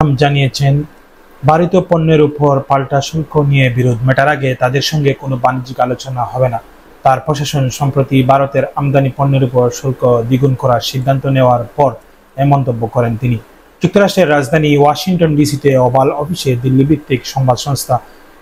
Trump জানিয়েছেন, ভারতীয় পণ্যের উপর পাল্টা শুল্ক নিয়ে বিরোধ মেটার আগে তাদের সঙ্গে কোনো বাণিজ্যিক আলোচনা হবে না। তার প্রশাসন সম্প্রতি ভারতের আমদানি পণ্যের উপর শুল্ক দ্বিগুণ করার সিদ্ধান্ত নেওয়ার পর এই মন্তব্য করেন তিনি। যুক্তরাষ্ট্রের রাজধানী ওয়াশিংটন ডিসিতে ওভাল অফিসে দিল্লি ভিত্তিক সংবাদ সংস্থা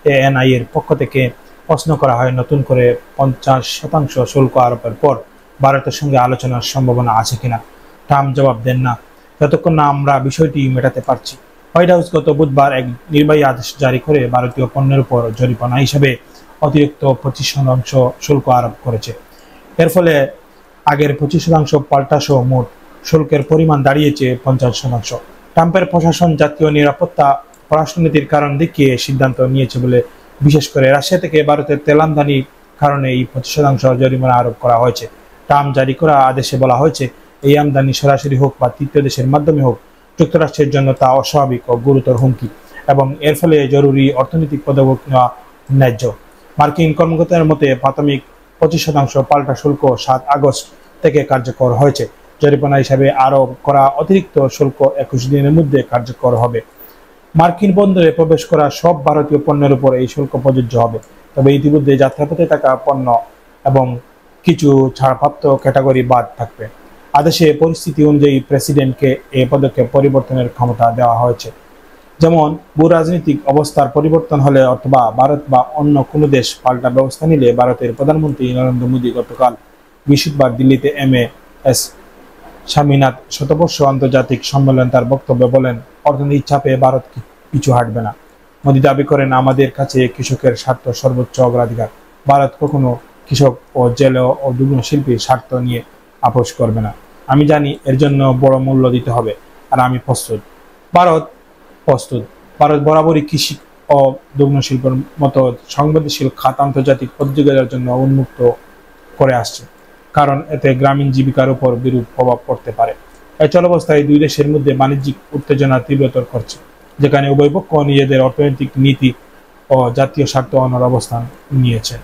ANI এর পক্ষ থেকে প্রশ্ন করা হয়, নতুন করে 50% শুল্ক আরোপের পর ভারতের সঙ্গে আলোচনার সম্ভাবনা আছে কিনা। ট্রাম্প জবাব দেন না, যতক্ষণ না আমরা বিষয়টি মেটাতে পারছি। হোয়াইট হাউস গত বুধবার এক নির্বাহী আদেশ জারি করে ভারতীয় পণ্যের উপর জরিমানা হিসেবে অতিরিক্ত 25% শুল্ক আরোপ করেছে। এর ফলে আগের 25% পাল্টা সহ মোট শুল্কের পরিমাণ দাঁড়িয়েছে 50%। ট্রাম্পের প্রশাসন জাতীয় নিরাপত্তা পররাষ্ট্রনীতির কারণ দেখিয়ে সিদ্ধান্ত নিয়েছে বলে, বিশেষ করে রাশিয়া থেকে ভারতের তেল আমদানির কারণে এই 25% জরিমানা আরোপ করা হয়েছে। ট্রাম্প জারি করা আদেশে বলা হয়েছে, এই আমদানি সরাসরি হোক বা তৃতীয় দেশের মাধ্যমে হোক, যুক্তরাষ্ট্রের জন্য তা অস্বাভাবিক ও গুরুতর হুমকি এবং এর ফলে জরুরি অর্থনৈতিক পদক্ষেপ নেওয়া ন্যায্য। মার্কিন কর্মকর্তাদের মতে প্রাথমিক 25% পাল্টা শুল্ক 7 আগস্ট থেকে কার্যকর হয়েছে। জরিমানা হিসাবে আরোপ করা অতিরিক্ত শুল্ক 21 দিনের মধ্যে কার্যকর হবে। মার্কিন বন্দরে প্রবেশ করা সব ভারতীয় পণ্যের উপর এই শুল্ক প্রযোজ্য হবে, তবে ইতিমধ্যে যাত্রাপথে থাকা পণ্য এবং কিছু ছাড়প্রাপ্ত ক্যাটাগরি বাদ থাকবে। আদেশে পরিস্থিতি অনুযায়ী প্রেসিডেন্টকে এই পদক্ষেপ পরিবর্তনের ক্ষমতা দেওয়া হয়েছে। যেমন ভূ রাজনৈতিক অবস্থার পরিবর্তন হলে অথবা ভারত বা অন্য কোনো দেশ পাল্টা ব্যবস্থা নিলে। ভারতের প্রধানমন্ত্রী নরেন্দ্র মোদী গতকাল বৃহস্পতিবার দিল্লিতে MS স্বামীনাথ শতবর্ষ আন্তর্জাতিক সম্মেলন তার বক্তব্যে বলেন, অর্থনৈতিক চাপে ভারত পিছু হাঁটবে না। মোদী দাবি করেন, আমাদের কাছে কৃষকের স্বার্থ সর্বোচ্চ অগ্রাধিকার। ভারত কখনো কৃষক ও জেলে ও দুগ্ন শিল্পীর স্বার্থ নিয়ে আপোষ করবে না। আমি জানি এর জন্য বড় মূল্য দিতে হবে, আর আমি প্রস্তুত। ভারত বরাবরই কৃষি ও দুগ্ন শিল্পের মতো সংবেদনশীল খাত আন্তর্জাতিক প্রতিযোগিতার জন্য উন্মুক্ত করে আসছে, কারণ এতে গ্রামীণ জীবিকার উপর বিরূপ প্রভাব পড়তে পারে। এই চলাবস্থায় দুই দেশের মধ্যে বাণিজ্যিক উত্তেজনা তীব্রতর করছে, যেখানে উভয় পক্ষ নিজেদের অর্থনৈতিক নীতি ও জাতীয় স্বার্থ অনর অবস্থান নিয়েছে।